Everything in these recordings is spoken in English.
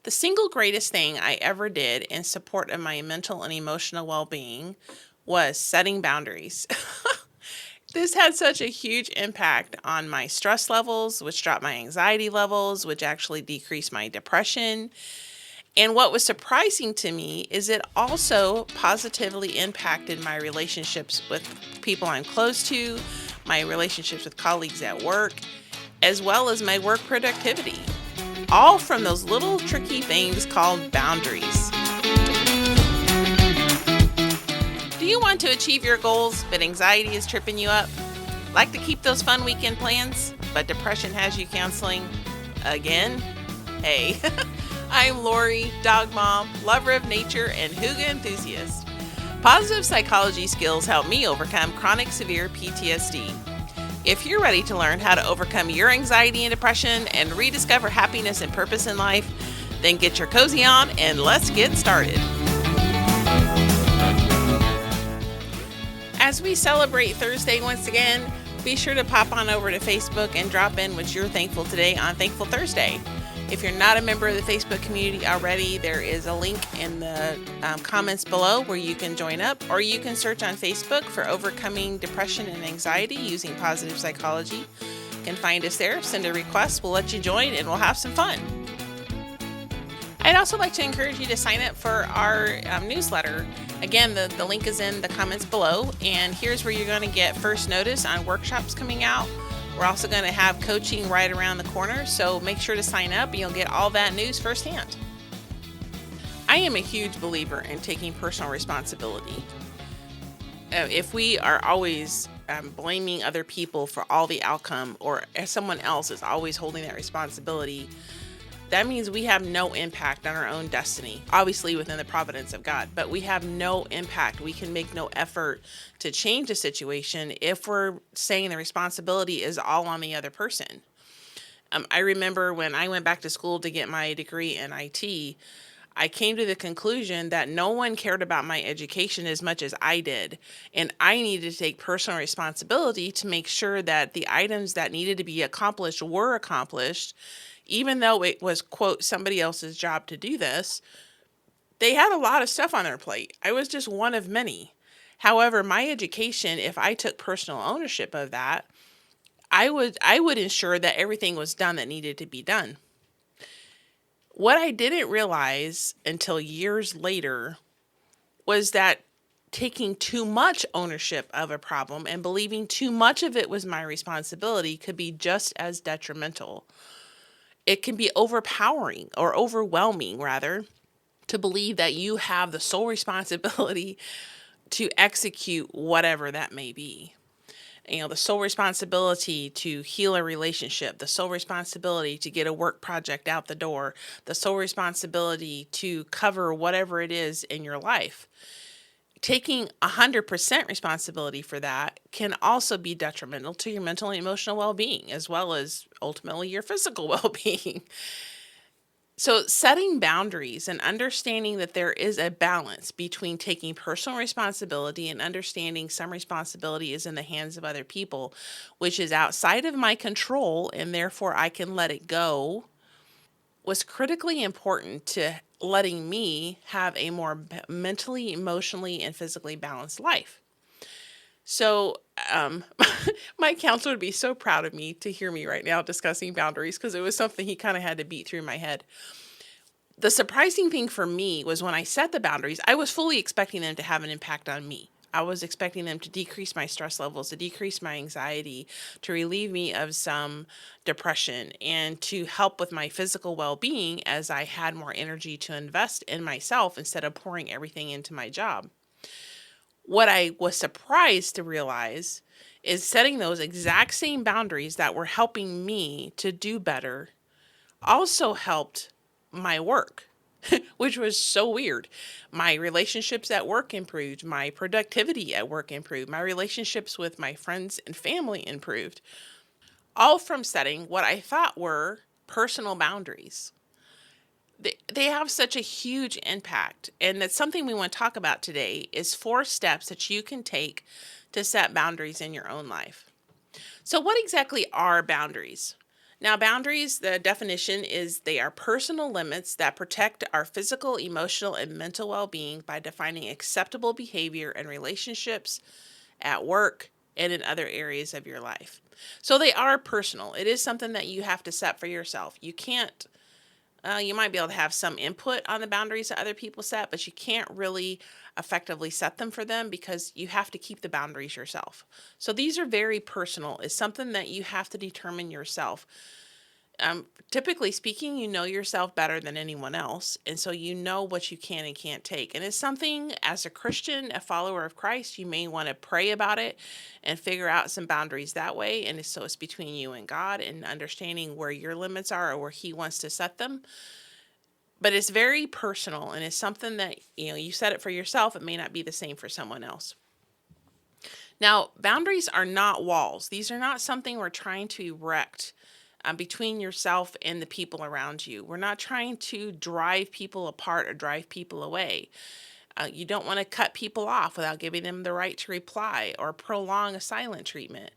The single greatest thing I ever did in support of my mental and emotional well being was setting boundaries. This had such a huge impact on my stress levels, which dropped my anxiety levels, which actually decreased my depression. And what was surprising to me is it also positively impacted my relationships with people I'm close to, my relationships with colleagues at work, as well as my work productivity. All from those little tricky things called boundaries. Do you want to achieve your goals, but anxiety is tripping you up? Like to keep those fun weekend plans, but depression has you counseling again? Hey, I'm Lori, dog mom, lover of nature, and hygge enthusiast. Positive psychology skills help me overcome chronic severe PTSD. If you're ready to learn how to overcome your anxiety and depression and rediscover happiness and purpose in life, then get your cozy on and let's get started. As we celebrate Thursday once again, be sure to pop on over to Facebook and drop in what you're thankful today on Thankful Thursday. If you're not a member of the Facebook community already, there is a link in the comments below where you can join up, or you can search on Facebook for Overcoming Depression and Anxiety using Positive Psychology. You can find us there, send a request, we'll let you join, and we'll have some fun. I'd also like to encourage you to sign up for our newsletter. Again, the link is in the comments below, and here's where you're going to get first notice on workshops coming out. We're also going to have coaching right around the corner, so make sure to sign up and you'll get all that news firsthand. I am a huge believer in taking personal responsibility. If we are always blaming other people for all the outcome, or if someone else is always holding that responsibility, that means we have no impact on our own destiny, obviously within the providence of God, but we have no impact. We can make no effort to change a situation if we're saying the responsibility is all on the other person. I remember when I went back to school to get my degree in IT, I came to the conclusion that no one cared about my education as much as I did. And I needed to take personal responsibility to make sure that the items that needed to be accomplished were accomplished. Even though it was, quote, somebody else's job to do this, they had a lot of stuff on their plate. I was just one of many. However, my education, if I took personal ownership of that, I would ensure that everything was done that needed to be done. What I didn't realize until years later was that taking too much ownership of a problem and believing too much of it was my responsibility could be just as detrimental. It can be overpowering or overwhelming, rather, to believe that you have the sole responsibility to execute whatever that may be. The sole responsibility to heal a relationship, the sole responsibility to get a work project out the door, the sole responsibility to cover whatever it is in your life. Taking 100% responsibility for that can also be detrimental to your mental and emotional well-being, as well as ultimately your physical well-being. So setting boundaries and understanding that there is a balance between taking personal responsibility and understanding some responsibility is in the hands of other people, which is outside of my control, and therefore I can let it go, was critically important to letting me have a more mentally, emotionally, and physically balanced life. So my counselor would be so proud of me to hear me right now discussing boundaries, because it was something he kind of had to beat through my head. The surprising thing for me was when I set the boundaries, I was fully expecting them to have an impact on me. I was expecting them to decrease my stress levels, to decrease my anxiety, to relieve me of some depression, and to help with my physical well-being as I had more energy to invest in myself instead of pouring everything into my job. What I was surprised to realize is setting those exact same boundaries that were helping me to do better also helped my work. Which was so weird. My relationships at work improved. My productivity at work improved. My relationships with my friends and family improved. All from setting what I thought were personal boundaries. They have such a huge impact. And that's something we want to talk about today is 4 steps that you can take to set boundaries in your own life. So what exactly are boundaries? Now, boundaries, the definition is they are personal limits that protect our physical, emotional, and mental well being by defining acceptable behavior in relationships, at work, and in other areas of your life. So they are personal. It is something that you have to set for yourself. You can't you might be able to have some input on the boundaries that other people set, but you can't really effectively set them for them because you have to keep the boundaries yourself. So these are very personal. It's something that you have to determine yourself. Typically speaking, you know yourself better than anyone else. And so you know what you can and can't take. And it's something, as a Christian, a follower of Christ, you may want to pray about it and figure out some boundaries that way. And so it's between you and God and understanding where your limits are or where He wants to set them. But it's very personal, and it's something that, you set it for yourself. It may not be the same for someone else. Now, boundaries are not walls. These are not something we're trying to erect between yourself and the people around you. We're not trying to drive people apart or drive people away. You don't want to cut people off without giving them the right to reply or prolong a silent treatment.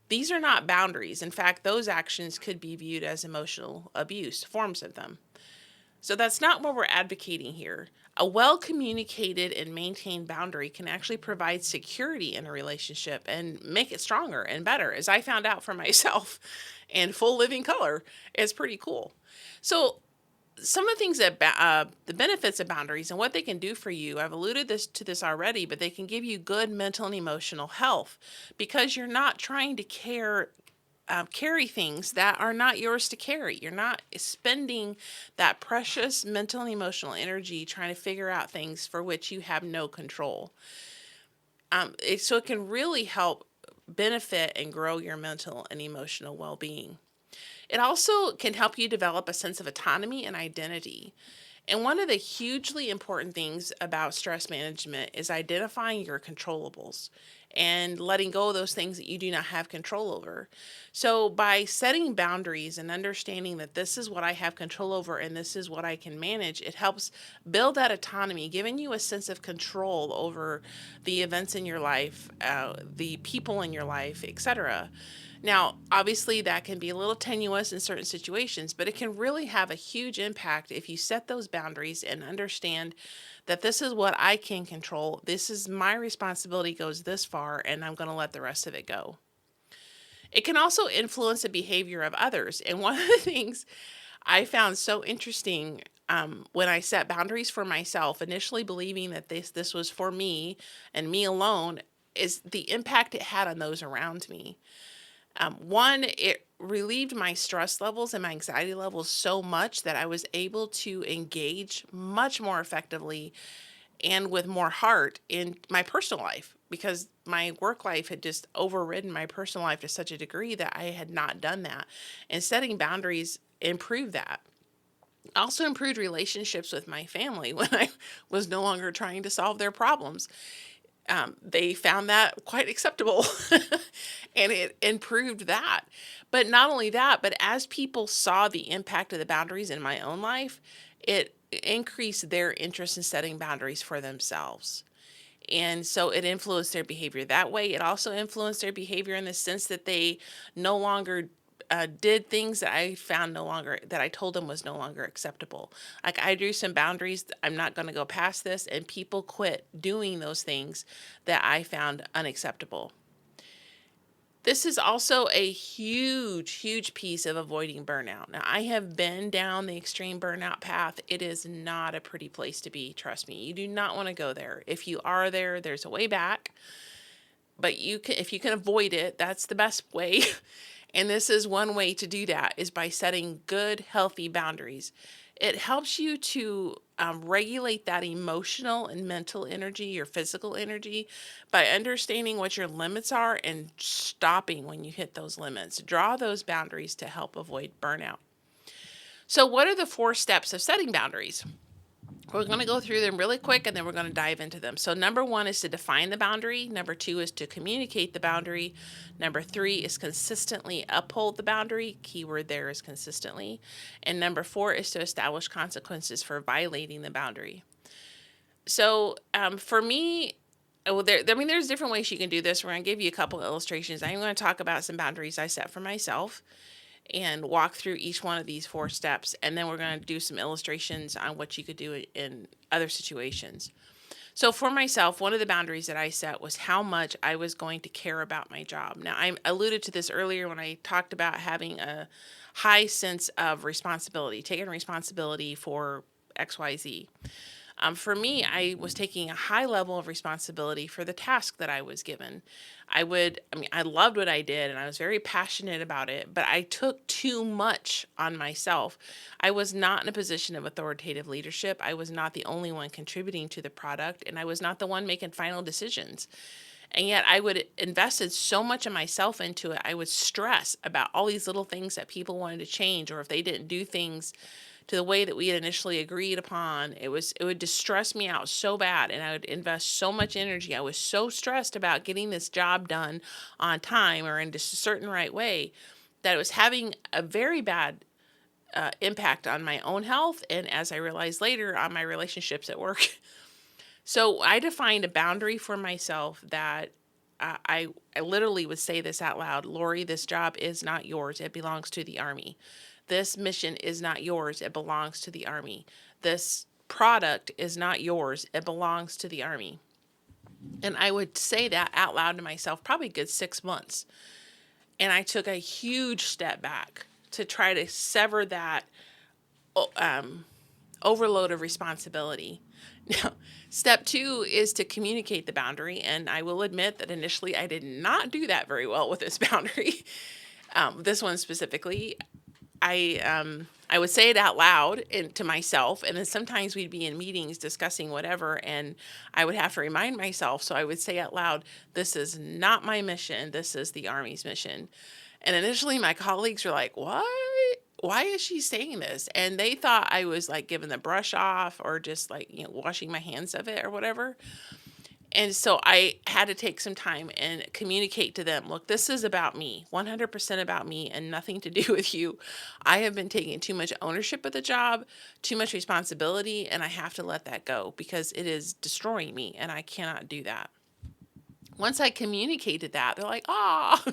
These are not boundaries. In fact, those actions could be viewed as emotional abuse, forms of them. So that's not what we're advocating here. A well-communicated and maintained boundary can actually provide security in a relationship and make it stronger and better, as I found out for myself in full living color. It's pretty cool. So some of the things that the benefits of boundaries and what they can do for you, I've alluded to this already, but they can give you good mental and emotional health because you're not trying to carry things that are not yours to carry. You're not spending that precious mental and emotional energy trying to figure out things for which you have no control. So it can really help benefit and grow your mental and emotional well-being. It also can help you develop a sense of autonomy and identity. And one of the hugely important things about stress management is identifying your controllables and letting go of those things that you do not have control over. So, by setting boundaries and understanding that this is what I have control over and this is what I can manage, it helps build that autonomy, giving you a sense of control over the events in your life, the people in your life, etc. Now, obviously, that can be a little tenuous in certain situations, but it can really have a huge impact if you set those boundaries and understand that this is what I can control. This is my responsibility, goes this far, and I'm going to let the rest of it go. It can also influence the behavior of others. And one of the things I found so interesting when I set boundaries for myself, initially believing that this was for me and me alone, is the impact it had on those around me. One, it relieved my stress levels and my anxiety levels so much that I was able to engage much more effectively and with more heart in my personal life because my work life had just overridden my personal life to such a degree that I had not done that. And setting boundaries improved that. Also improved relationships with my family when I was no longer trying to solve their problems. They found that quite acceptable and it improved that. But not only that, but as people saw the impact of the boundaries in my own life, it increased their interest in setting boundaries for themselves. And so it influenced their behavior that way. It also influenced their behavior in the sense that they no longer did things that I told them was no longer acceptable. Like I drew some boundaries. I'm not going to go past this. And people quit doing those things that I found unacceptable. This is also a huge, huge piece of avoiding burnout. Now, I have been down the extreme burnout path. It is not a pretty place to be. Trust me. You do not want to go there. If you are there, there's a way back. But if you can avoid it, that's the best way. And this is one way to do that is by setting good, healthy boundaries. It helps you to regulate that emotional and mental energy, your physical energy, by understanding what your limits are and stopping when you hit those limits. Draw those boundaries to help avoid burnout. So what are the 4 steps of setting boundaries? We're going to go through them really quick and then we're going to dive into them. So number 1 is to define the boundary. Number 2 is to communicate the boundary. Number 3 is consistently uphold the boundary. Keyword there is consistently. And number 4 is to establish consequences for violating the boundary. So for me, there's different ways you can do this. We're going to give you a couple of illustrations. I'm going to talk about some boundaries I set for myself. and walk through each one of these 4 steps. And then we're going to do some illustrations on what you could do in other situations. So for myself, one of the boundaries that I set was how much I was going to care about my job. Now, I alluded to this earlier when I talked about having a high sense of responsibility, taking responsibility for XYZ. For me, I was taking a high level of responsibility for the task that I was given. I loved what I did and I was very passionate about it, but I took too much on myself. I was not in a position of authoritative leadership. I was not the only one contributing to the product, and I was not the one making final decisions. And yet I would invested so much of myself into it. I would stress about all these little things that people wanted to change, or if they didn't do things to the way that we had initially agreed upon, it would distress me out so bad, and I would invest so much energy. I was so stressed about getting this job done on time or in just a certain right way that it was having a very bad impact on my own health, and as I realized later, on my relationships at work. So I defined a boundary for myself that I literally would say this out loud: Lori, this job is not yours. It belongs to the Army. This mission is not yours. It belongs to the Army. This product is not yours. It belongs to the Army. And I would say that out loud to myself probably a good 6 months. And I took a huge step back to try to sever that overload of responsibility. Now, step 2 is to communicate the boundary. And I will admit that initially I did not do that very well with this boundary. This one specifically, I would say it out loud to myself, and then sometimes we'd be in meetings discussing whatever, and I would have to remind myself. So I would say out loud, "This is not my mission. This is the Army's mission." And initially, my colleagues were like, "What? Why is she saying this?" And they thought I was like giving the brush off or just like washing my hands of it or whatever. And so I had to take some time and communicate to them, look, this is about me, 100% about me, and nothing to do with you. I have been taking too much ownership of the job, too much responsibility, and I have to let that go because it is destroying me, and I cannot do that. Once I communicated that, they're like, "Ah,"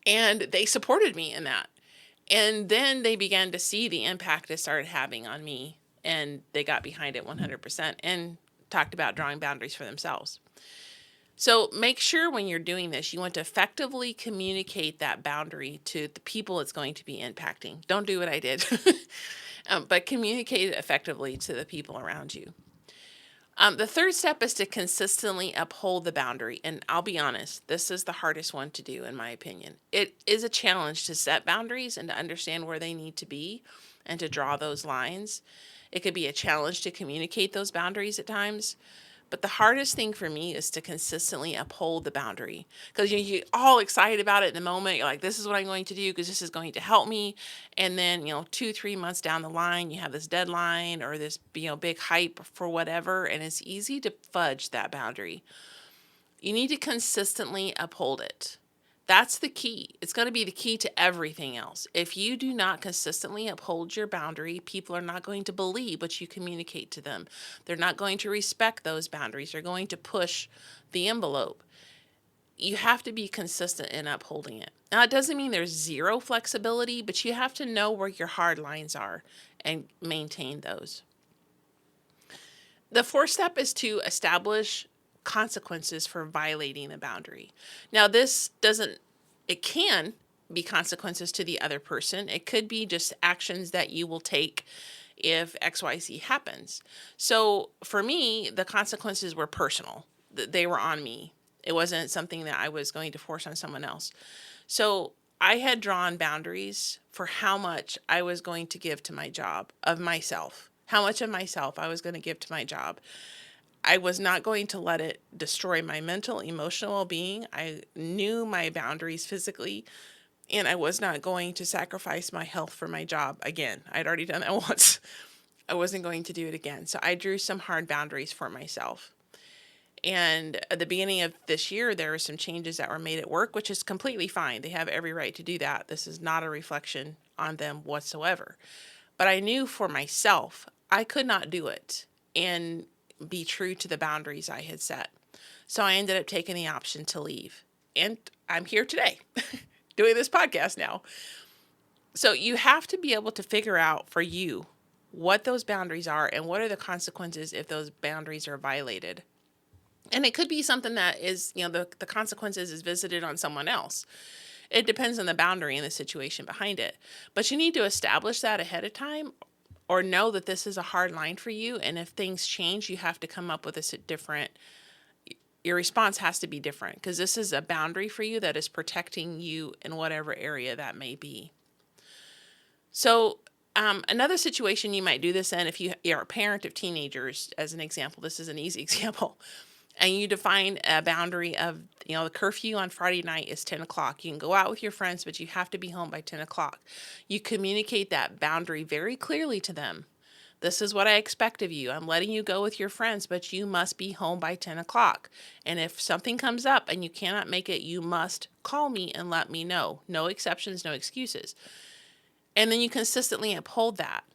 and they supported me in that. And then they began to see the impact it started having on me, and they got behind it 100% and talked about drawing boundaries for themselves. So make sure when you're doing this, you want to effectively communicate that boundary to the people it's going to be impacting. Don't do what I did, but communicate it effectively to the people around you. The third step is to consistently uphold the boundary. And I'll be honest, this is the hardest one to do, in my opinion. It is a challenge to set boundaries and to understand where they need to be and to draw those lines. It could be a challenge to communicate those boundaries at times. But the hardest thing for me is to consistently uphold the boundary, because you're all excited about it in the moment. You're like, this is what I'm going to do because this is going to help me. And then, 2-3 months down the line, you have this deadline or this, big hype for whatever. And it's easy to fudge that boundary. You need to consistently uphold it. That's the key. It's going to be the key to everything else. If you do not consistently uphold your boundary, people are not going to believe what you communicate to them. They're not going to respect those boundaries. They're going to push the envelope. You have to be consistent in upholding it. Now, it doesn't mean there's zero flexibility, but you have to know where your hard lines are and maintain those. The fourth step is to establish consequences for violating the boundary. Now, it can be consequences to the other person. It could be just actions that you will take if XYZ happens. So for me, the consequences were personal. They were on me. It wasn't something that I was going to force on someone else. So I had drawn boundaries for how much I was going to give to my job of myself, how much of myself I was going to give to my job. I was not going to let it destroy my mental, emotional well-being. I knew my boundaries physically, and I was not going to sacrifice my health for my job again. I'd already done that once. I wasn't going to do it again. So I drew some hard boundaries for myself. And at the beginning of this year, there were some changes that were made at work, which is completely fine. They have every right to do that. This is not a reflection on them whatsoever. But I knew for myself, I could not do it and be true to the boundaries I had set. So I ended up taking the option to leave. And I'm here today doing this podcast now. So you have to be able to figure out for you what those boundaries are and what are the consequences if those boundaries are violated. And it could be something that is, the consequences is visited on someone else. It depends on the boundary and the situation behind it. But you need to establish that ahead of time, or know that this is a hard line for you. And if things change, you have to come up with a different, your response has to be different, because this is a boundary for you that is protecting you in whatever area that may be. So another situation you might do this in, if you're a parent of teenagers, as an example, this is an easy example, and you define a boundary of, the curfew on Friday night is 10 o'clock. You can go out with your friends, but you have to be home by 10 o'clock. You communicate that boundary very clearly to them. This is what I expect of you. I'm letting you go with your friends, but you must be home by 10 o'clock. And if something comes up and you cannot make it, you must call me and let me know. No exceptions, no excuses. And then you consistently uphold that.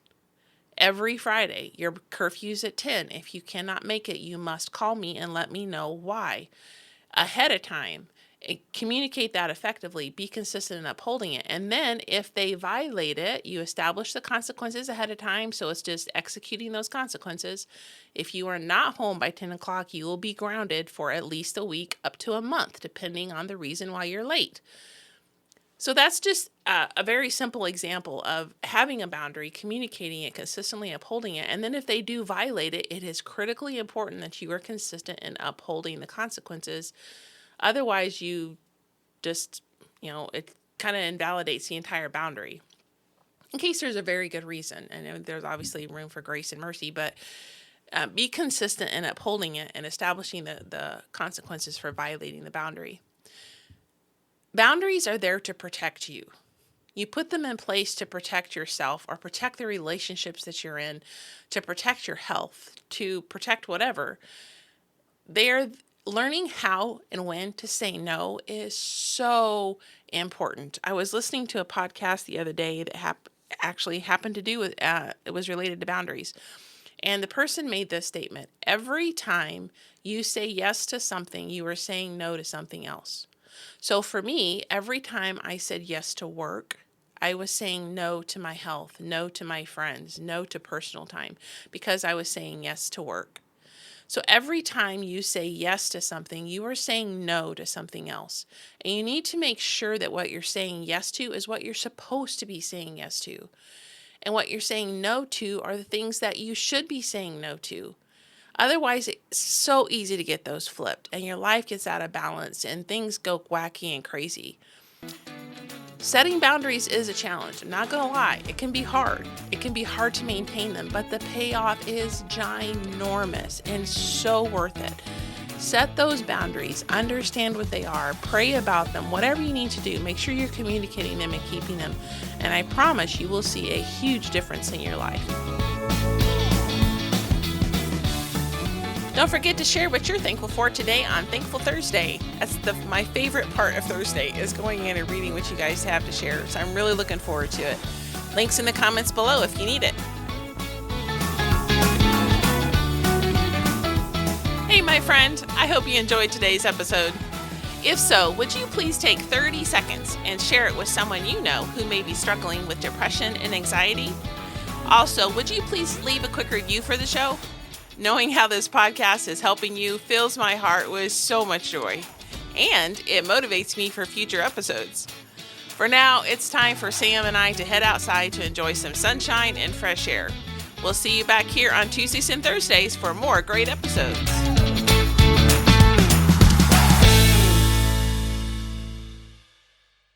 Every Friday, your curfew's at 10. If you cannot make it, you must call me and let me know why. Ahead of time, communicate that effectively, be consistent in upholding it. And then if they violate it, you establish the consequences ahead of time. So it's just executing those consequences. If you are not home by 10 o'clock, you will be grounded for at least a week, up to a month, depending on the reason why you're late. So that's just a very simple example of having a boundary, communicating it, consistently upholding it. And then if they do violate it, it is critically important that you are consistent in upholding the consequences. Otherwise, you just, it kind of invalidates the entire boundary. In case there's a very good reason, and there's obviously room for grace and mercy, but be consistent in upholding it and establishing the consequences for violating the boundary. Boundaries are there to protect you. You put them in place to protect yourself or protect the relationships that you're in, to protect your health, to protect whatever. Learning how and when to say no is so important. I was listening to a podcast the other day that actually happened to do with, it was related to boundaries. And the person made this statement: every time you say yes to something, you are saying no to something else. So for me, every time I said yes to work, I was saying no to my health, no to my friends, no to personal time, because I was saying yes to work. So every time you say yes to something, you are saying no to something else. And you need to make sure that what you're saying yes to is what you're supposed to be saying yes to. And what you're saying no to are the things that you should be saying no to. Otherwise, it's so easy to get those flipped and your life gets out of balance and things go wacky and crazy. Setting boundaries is a challenge. I'm not going to lie. It can be hard. It can be hard to maintain them, but the payoff is ginormous and so worth it. Set those boundaries, understand what they are, pray about them, whatever you need to do. Make sure you're communicating them and keeping them. And I promise you will see a huge difference in your life. Don't forget to share what you're thankful for today on Thankful Thursday. That's my favorite part of Thursday, is going in and reading what you guys have to share. So I'm really looking forward to it. Links in the comments below if you need it. Hey, my friend, I hope you enjoyed today's episode. If so, would you please take 30 seconds and share it with someone you know who may be struggling with depression and anxiety? Also, would you please leave a quick review for the show? Knowing how this podcast is helping you fills my heart with so much joy, and it motivates me for future episodes. For now, it's time for Sam and I to head outside to enjoy some sunshine and fresh air. We'll see you back here on Tuesdays and Thursdays for more great episodes.